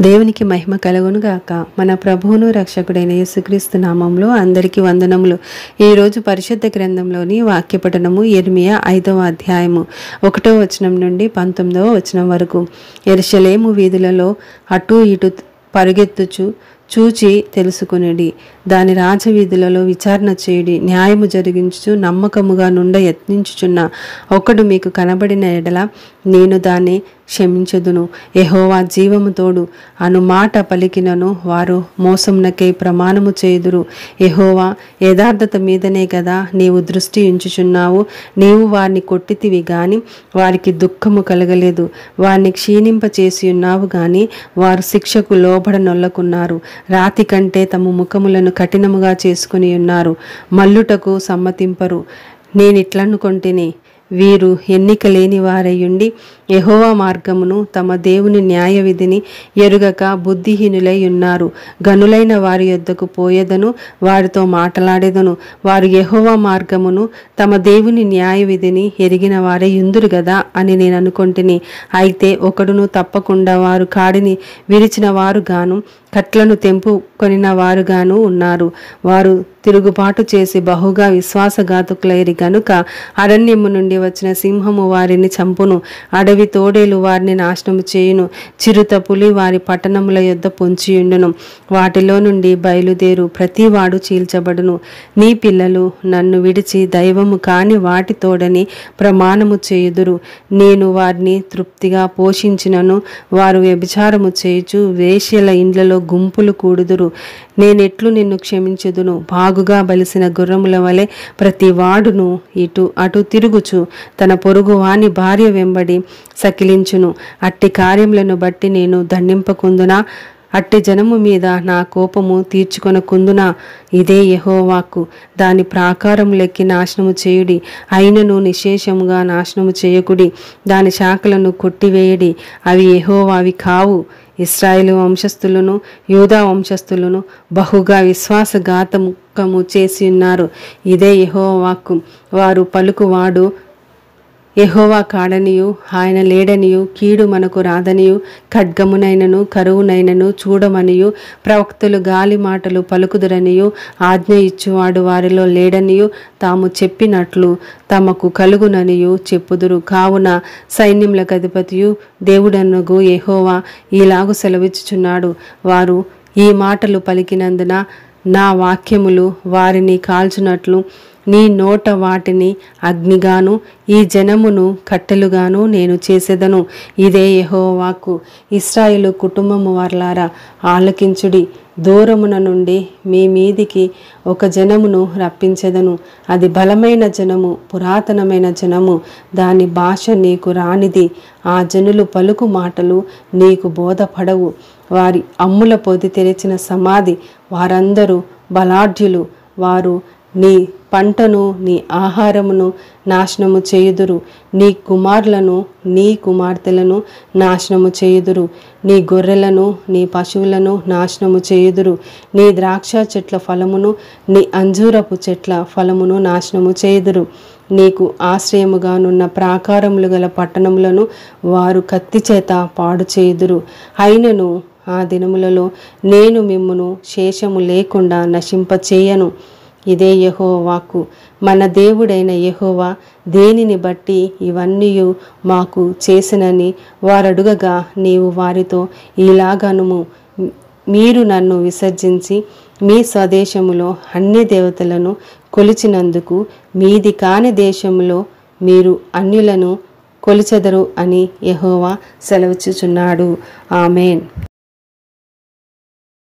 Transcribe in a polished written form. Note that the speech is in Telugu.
దేవునికి మహిమ కలుగును గాక. మన ప్రభువును రక్షకుడైన యేసుక్రీస్తు నామంలో అందరికీ వందనములు. ఈరోజు పరిశుద్ధ గ్రంథంలోని వాక్య పఠనము యెర్మీయా 5వ అధ్యాయము 1వ వచనం నుండి 19వ వచనం వరకు. యెరూషలేము వీధులలో అటు ఇటు పరుగెత్తుచు చూచి తెలుసుకునేడి, దాని రాజవీధులలో విచారణ చేయుడి, న్యాయము జరిగించుచు నమ్మకముగా నుండ యత్నించుచున్న ఒకడు మీకు కనబడిన ఎడల నేను దాన్ని క్షమించుదును. యెహోవా జీవము తోడు అను మాట పలికినను వారు మోసమునకై ప్రమాణము చేయుదురు. యెహోవా యథార్థత మీదనే కదా నీవు దృష్టి ఉంచుచున్నావు. నీవు వారిని కొట్టితివి గాని వారికి దుఃఖము కలగలేదు, వారిని క్షీణింపచేసి ఉన్నావు గాని వారు శిక్షకు లోబడనొల్లకున్నారు. రాతి కంటే తమ ముఖములను కఠినముగా చేసుకుని ఉన్నారు, మల్లుటకు సమ్మతింపరు. నేనిట్లనుకొంటిని, వీరు ఎన్నిక లేని వారయ్యుండి యెహోవా మార్గమును తమ దేవుని న్యాయ విధిని ఎరుగక బుద్ధిహీనులై ఉన్నారు. గనులైన వారి యొద్దకు పోయేదను, వారితో మాట్లాడేదను. వారు యెహోవా మార్గమును తమ దేవుని న్యాయ విధిని ఎరిగిన వారే యుందురు గదా అని నేను అనుకొంటిని. అయితే ఒకడును తప్పకుండా వారు కాడిని విరిచిన వారు గాను కట్లను తెంపుకొనిన వారుగాను ఉన్నారు. వారు తిరుగుబాటు చేసి బహుగా విశ్వాసఘాతుకులైరి గనుక అరణ్యము నుండి వచ్చిన సింహము వారిని చంపును, అడవి తోడేలు వారిని నాశనము చేయును, చిరుత పులి వారి పట్టణముల యొద్ద పొంచియుండును. వాటిలో నుండి బయలుదేరు ప్రతివాడు చీల్చబడును. నీ పిల్లలు నన్ను విడిచి దైవము కాని వాటి తోడని ప్రమాణము చేయుదురు. నేను వారిని తృప్తిగా పోషించినను వారు వ్యభిచారము చేయుచు వేశ్యల ఇండ్లలో గుంపులు కూడుదురు. నేనెట్లు నిన్ను క్షమించుదును? బాగుగా బలిసిన గుర్రముల వలె ప్రతి వాడును ఇటు అటు తిరుగుచు తన పొరుగు వాని భార్య వెంబడి సకిలించును. అట్టి కార్యములను బట్టి నేను దండింపకుందునా? అట్టి జనము మీద నా కోపము తీర్చుకొనకుందునా? ఇదే యెహోవాకు. దాని ప్రాకారములెక్కి నాశనము చేయుడి, అయినను నిశేషముగా నాశనము చేయకుడి. దాని శాఖలను కొట్టివేయడి, అవి యెహోవావి కావు. ఇశ్రాయేలు వంశస్థులను యూదా వంశస్థులను బహుగా విశ్వాసఘాతముఖము చేసి ఉన్నారు. ఇదే యెహోవాకు. వారు పలుకువాడు యెహోవా కాడనియు ఆయన లేడనియు, కీడు మనకు రాదనియు, ఖడ్గమునైనను కరువునైనను చూడమనియు, ప్రవక్తలు గాలి మాటలు పలుకుదురనియు, ఆజ్ఞ ఇచ్చువాడు వారిలో లేడనియు, తాము చెప్పినట్లు తమకు కలుగుననియు చెప్పుదురు. కావున సైన్యములకు అధిపతియు దేవుడనగు యెహోవా ఈలాగు సెలవిచ్చుచున్నాడు, వారు ఈ మాటలు పలికినందున నా వాక్యములు వారిని కాల్చునట్లు నీ నోట వాటిని అగ్నిగాను ఈ జనమును కట్టెలుగాను నేను చేసేదను. ఇదే యెహోవాకు. ఇశ్రాయేలు కుటుంబము వారలారా ఆలకించుడి. దూరమున నుండి మీ మీదికి ఒక జనమును రప్పించెదను. అది బలమైన జనము, పురాతనమైన జనము. దాని భాష నీకు రానిది. ఆ జనులు పలుకు మాటలు నీకు బోధపడవు. వారి అమ్ముల పొది తెరిచిన సమాధి. వారందరూ బలాఢ్యులు. వారు నీ పంటను నీ ఆహారమును నాశనము చేయుదురు. నీ కుమారులను నీ కుమార్తెలను నాశనము చేయుదురు. నీ గొర్రెలను నీ పశువులను నాశనము చేయుదురు. నీ ద్రాక్ష చెట్ల ఫలమును నీ అంజూరపు చెట్ల ఫలమును నాశనము చేయుదురు. నీకు ఆశ్రయముగానున్న ప్రాకారములు గల పట్టణములను వారు కత్తి చేత పాడు చేయుదురు. అయినను ఆ దినములలో నేను మిమ్మును శేషము లేకుండా నశింపచేయను. ఇదే యెహోవాకు. మన దేవుడైన యెహోవా దేనిని బట్టి ఇవన్నీ మాకు చేసినని వారడుగగా నీవు వారితో ఇలాగనుము, మీరు నన్ను విసర్జించి మీ స్వదేశములో అన్య దేవతలను కొలిచినందుకు మీది కాని దేశములో మీరు అన్యులను కొలిచెదరు అని యెహోవా సెలవిచ్చుచున్నాడు. ఆమేన్.